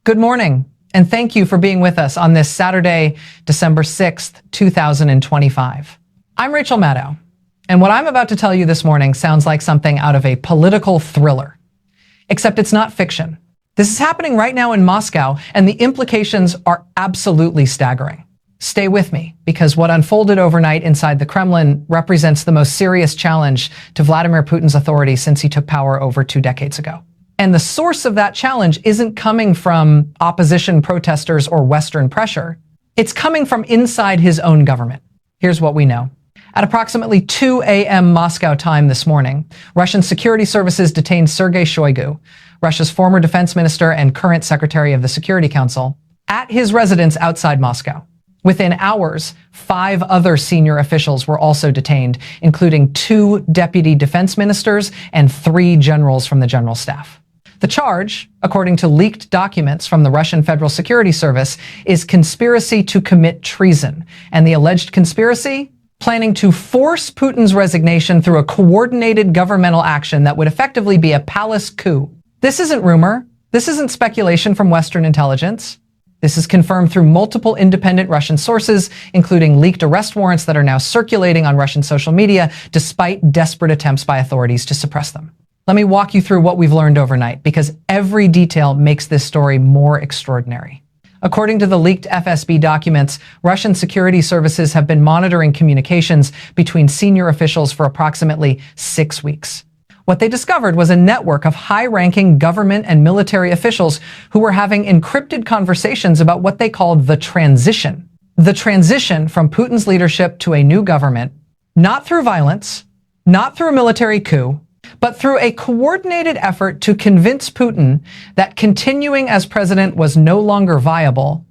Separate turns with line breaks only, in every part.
Good morning, and thank you for being with us on this Saturday, December 6th, 2025. I'm Rachel Maddow, and what I'm about to tell you this morning sounds like something out of a political thriller. Except it's not fiction. This is happening right now in Moscow, and the implications are absolutely staggering. Stay with me, because what unfolded overnight inside the Kremlin represents the most serious challenge to Vladimir Putin's authority since he took power over 2 decades ago. And the source of that challenge isn't coming from opposition protesters or Western pressure. It's coming from inside his own government. Here's what we know. At approximately 2 a.m. Moscow time this morning, Russian security services detained Sergei Shoigu, Russia's former defense minister and current secretary of the Security Council, at his residence outside Moscow. Within hours, 5 other senior officials were also detained, including 2 deputy defense ministers and 3 generals from the general staff. The charge, according to leaked documents from the Russian Federal Security Service, is conspiracy to commit treason, and the alleged conspiracy? Planning to force Putin's resignation through a coordinated governmental action that would effectively be a palace coup. This isn't rumor. This isn't speculation from Western intelligence. This is confirmed through multiple independent Russian sources, including leaked arrest warrants that are now circulating on Russian social media, despite desperate attempts by authorities to suppress them. Let me walk you through what we've learned overnight, because every detail makes this story more extraordinary. According to the leaked FSB documents, Russian security services have been monitoring communications between senior officials for approximately 6 weeks. What they discovered was a network of high-ranking government and military officials who were having encrypted conversations about what they called the transition. The transition from Putin's leadership to a new government, not through violence, not through a military coup, but through a coordinated effort to convince Putin that continuing as president was no longer viable,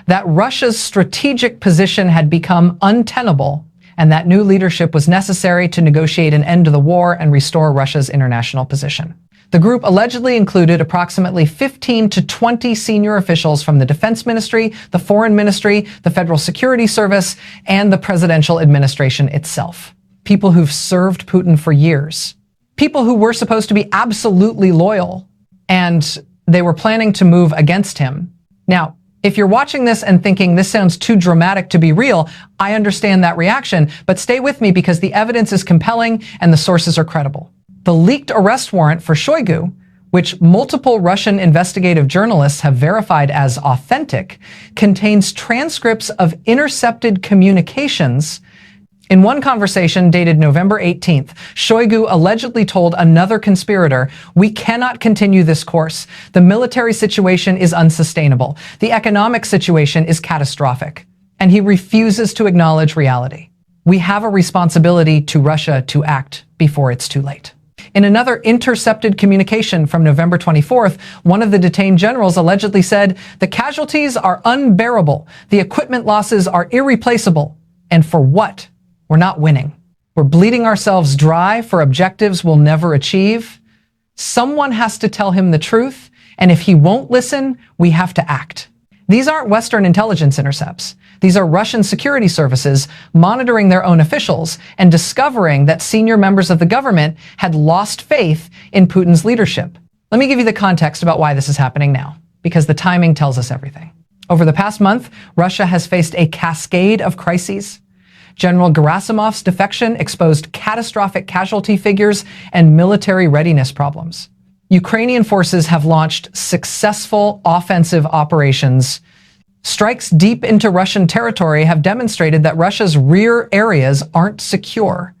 that Russia's strategic position had become untenable, and that new leadership was necessary to negotiate an end to the war and restore Russia's international position. The group allegedly included approximately 15 to 20 senior officials from the Defense Ministry, the Foreign Ministry, the Federal Security Service, and the presidential administration itself. People who've served Putin for years. People who were supposed to be absolutely loyal, and they were planning to move against him. Now, if you're watching this and thinking this sounds too dramatic to be real, I understand that reaction, but stay with me because the evidence is compelling and the sources are credible. The leaked arrest warrant for Shoigu, which multiple Russian investigative journalists have verified as authentic, contains transcripts of intercepted communications. In one conversation dated November 18th, Shoigu allegedly told another conspirator, "We cannot continue this course. The military situation is unsustainable. The economic situation is catastrophic." And he refuses to acknowledge reality. We have a responsibility to Russia to act before it's too late. In another intercepted communication from November 24th, one of the detained generals allegedly said, "The casualties are unbearable. The equipment losses are irreplaceable. And for what? We're not winning. We're bleeding ourselves dry for objectives we'll never achieve. Someone has to tell him the truth, and if he won't listen, we have to act." These aren't Western intelligence intercepts. These are Russian security services monitoring their own officials and discovering that senior members of the government had lost faith in Putin's leadership. Let me give you the context about why this is happening now, because the timing tells us everything. Over the past month, Russia has faced a cascade of crises. General Gerasimov's defection exposed catastrophic casualty figures and military readiness problems. Ukrainian forces have launched successful offensive operations. Strikes deep into Russian territory have demonstrated that Russia's rear areas aren't secure,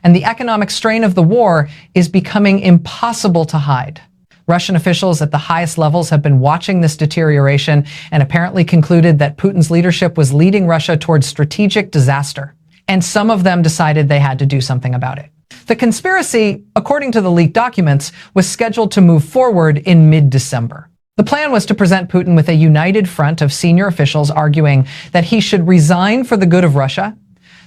and the economic strain of the war is becoming impossible to hide. Russian officials at the highest levels have been watching this deterioration and apparently concluded that Putin's leadership was leading Russia towards strategic disaster. And some of them decided they had to do something about it. The conspiracy, according to the leaked documents, was scheduled to move forward in mid-December. The plan was to present Putin with a united front of senior officials arguing that he should resign for the good of Russia,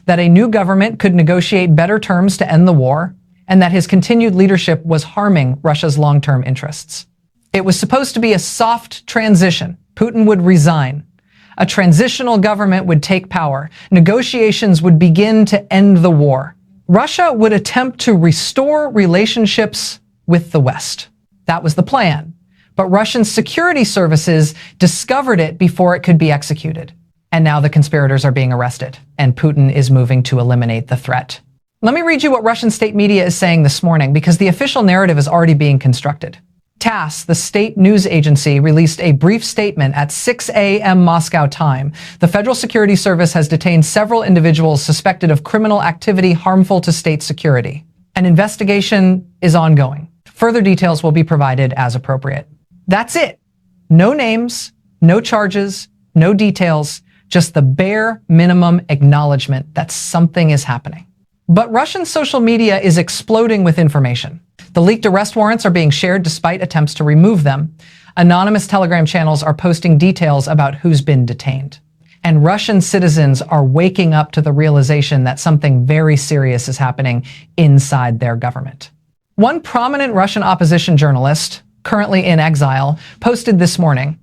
that a new government could negotiate better terms to end the war, and that his continued leadership was harming Russia's long-term interests. It was supposed to be a soft transition. Putin would resign. A transitional government would take power. Negotiations would begin to end the war. Russia would attempt to restore relationships with the West. That was the plan. But Russian security services discovered it before it could be executed. And now the conspirators are being arrested, and Putin is moving to eliminate the threat. Let me read you what Russian state media is saying this morning, because the official narrative is already being constructed. TASS, the state news agency, released a brief statement at 6 a.m. Moscow time. The Federal Security Service has detained several individuals suspected of criminal activity harmful to state security. An investigation is ongoing. Further details will be provided as appropriate. That's it. No names, no charges, no details, just the bare minimum acknowledgement that something is happening. But Russian social media is exploding with information. The leaked arrest warrants are being shared despite attempts to remove them. Anonymous Telegram channels are posting details about who's been detained. And Russian citizens are waking up to the realization that something very serious is happening inside their government. One prominent Russian opposition journalist, currently in exile, posted this morning,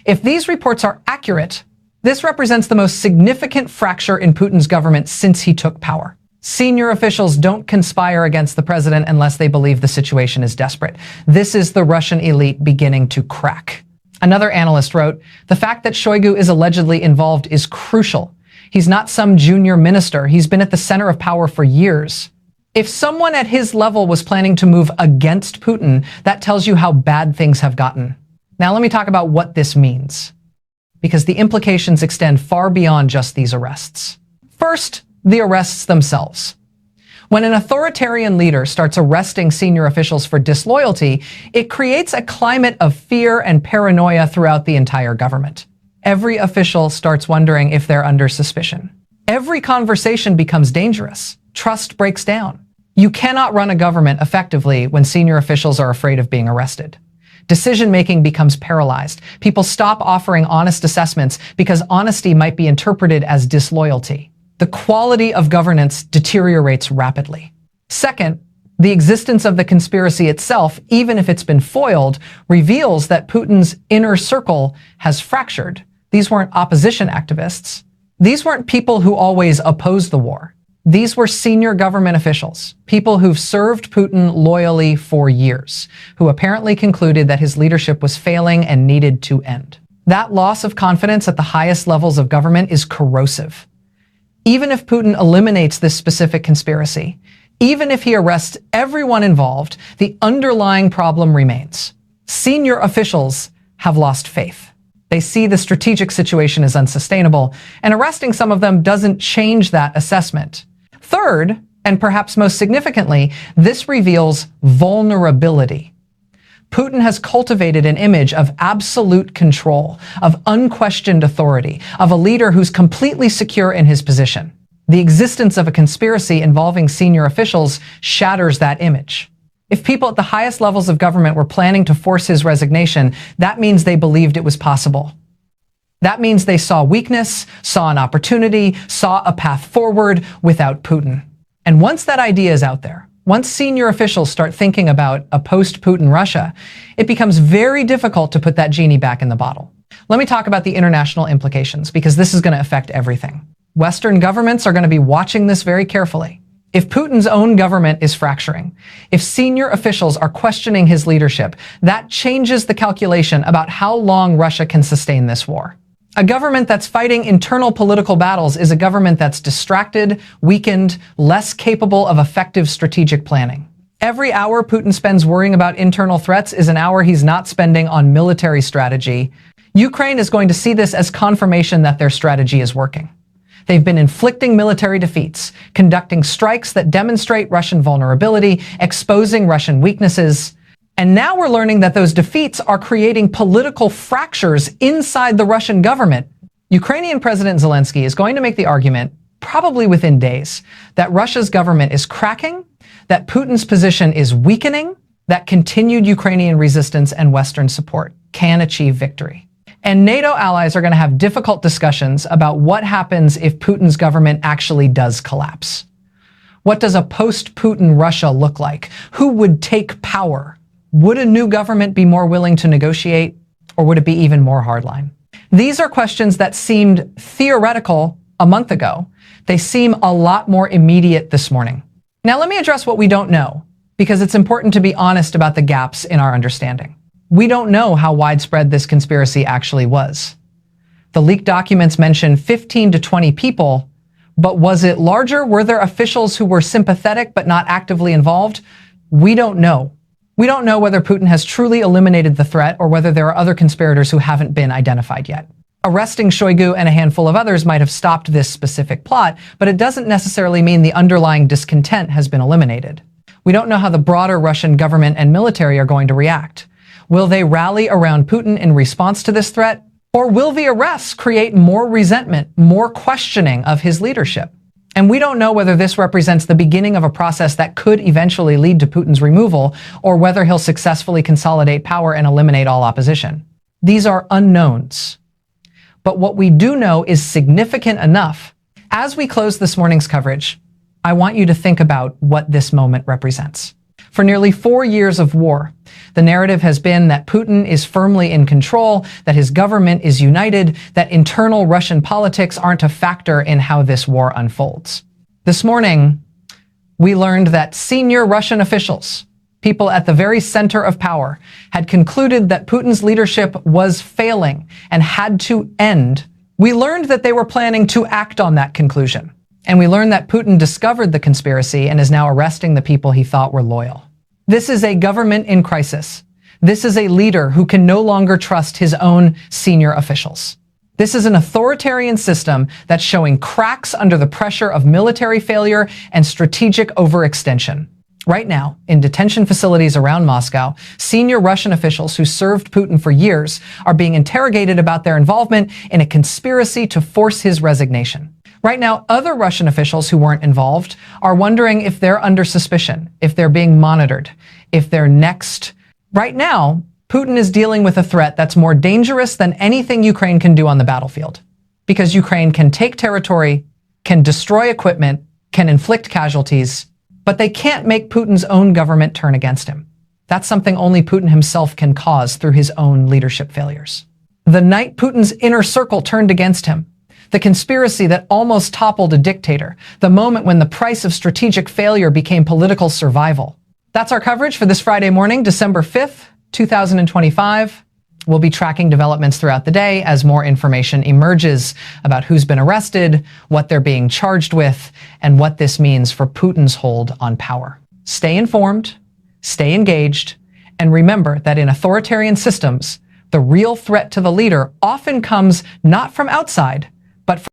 "If these reports are accurate, this represents the most significant fracture in Putin's government since he took power. Senior officials don't conspire against the president unless they believe the situation is desperate. This is the Russian elite beginning to crack." Another analyst wrote, "The fact that Shoigu is allegedly involved is crucial. He's not some junior minister. He's been at the center of power for years. If someone at his level was planning to move against Putin, that tells you how bad things have gotten." Now let me talk about what this means, because the implications extend far beyond just these arrests. First, the arrests themselves. When an authoritarian leader starts arresting senior officials for disloyalty, it creates a climate of fear and paranoia throughout the entire government. Every official starts wondering if they're under suspicion. Every conversation becomes dangerous. Trust breaks down. You cannot run a government effectively when senior officials are afraid of being arrested. Decision-making becomes paralyzed. People stop offering honest assessments because honesty might be interpreted as disloyalty. The quality of governance deteriorates rapidly. Second, the existence of the conspiracy itself, even if it's been foiled, reveals that Putin's inner circle has fractured. These weren't opposition activists. These weren't people who always opposed the war. These were senior government officials, people who've served Putin loyally for years, who apparently concluded that his leadership was failing and needed to end. That loss of confidence at the highest levels of government is corrosive. Even if Putin eliminates this specific conspiracy, even if he arrests everyone involved, the underlying problem remains. Senior officials have lost faith. They see the strategic situation as unsustainable, and arresting some of them doesn't change that assessment. Third, and perhaps most significantly, this reveals vulnerability. Putin has cultivated an image of absolute control, of unquestioned authority, of a leader who's completely secure in his position. The existence of a conspiracy involving senior officials shatters that image. If people at the highest levels of government were planning to force his resignation, that means they believed it was possible. That means they saw weakness, saw an opportunity, saw a path forward without Putin. And once that idea is out there, once senior officials start thinking about a post-Putin Russia, it becomes very difficult to put that genie back in the bottle. Let me talk about the international implications, because this is going to affect everything. Western governments are going to be watching this very carefully. If Putin's own government is fracturing, if senior officials are questioning his leadership, that changes the calculation about how long Russia can sustain this war. A government that's fighting internal political battles is a government that's distracted, weakened, less capable of effective strategic planning. Every hour Putin spends worrying about internal threats is an hour he's not spending on military strategy. Ukraine is going to see this as confirmation that their strategy is working. They've been inflicting military defeats, conducting strikes that demonstrate Russian vulnerability, exposing Russian weaknesses. And now we're learning that those defeats are creating political fractures inside the Russian government. Ukrainian President Zelensky is going to make the argument, probably within days, that Russia's government is cracking, that Putin's position is weakening, that continued Ukrainian resistance and Western support can achieve victory. And NATO allies are going to have difficult discussions about what happens if Putin's government actually does collapse. What does a post-Putin Russia look like? Who would take power? Would a new government be more willing to negotiate, or would it be even more hardline? These are questions that seemed theoretical a month ago. They seem a lot more immediate this morning. Now let me address what we don't know, because it's important to be honest about the gaps in our understanding. We don't know how widespread this conspiracy actually was. The leaked documents mention 15 to 20 people, but was it larger? Were there officials who were sympathetic but not actively involved? We don't know. We don't know whether Putin has truly eliminated the threat or whether there are other conspirators who haven't been identified yet. Arresting Shoigu and a handful of others might have stopped this specific plot, but it doesn't necessarily mean the underlying discontent has been eliminated. We don't know how the broader Russian government and military are going to react. Will they rally around Putin in response to this threat? Or will the arrests create more resentment, more questioning of his leadership? And we don't know whether this represents the beginning of a process that could eventually lead to Putin's removal, or whether he'll successfully consolidate power and eliminate all opposition. These are unknowns. But what we do know is significant enough. As we close this morning's coverage, I want you to think about what this moment represents. For nearly 4 years of war, the narrative has been that Putin is firmly in control, that his government is united, that internal Russian politics aren't a factor in how this war unfolds. This morning, we learned that senior Russian officials, people at the very center of power, had concluded that Putin's leadership was failing and had to end. We learned that they were planning to act on that conclusion. And we learned that Putin discovered the conspiracy and is now arresting the people he thought were loyal. This is a government in crisis. This is a leader who can no longer trust his own senior officials. This is an authoritarian system that's showing cracks under the pressure of military failure and strategic overextension. Right now, in detention facilities around Moscow, senior Russian officials who served Putin for years are being interrogated about their involvement in a conspiracy to force his resignation. Right now, other Russian officials who weren't involved are wondering if they're under suspicion, if they're being monitored, if they're next. Right now, Putin is dealing with a threat that's more dangerous than anything Ukraine can do on the battlefield. Because Ukraine can take territory, can destroy equipment, can inflict casualties, but they can't make Putin's own government turn against him. That's something only Putin himself can cause through his own leadership failures. The night Putin's inner circle turned against him, the conspiracy that almost toppled a dictator, the moment when the price of strategic failure became political survival. That's our coverage for this Friday morning, December 5th, 2025. We'll be tracking developments throughout the day as more information emerges about who's been arrested, what they're being charged with, and what this means for Putin's hold on power. Stay informed, stay engaged, and remember that in authoritarian systems, the real threat to the leader often comes not from outside,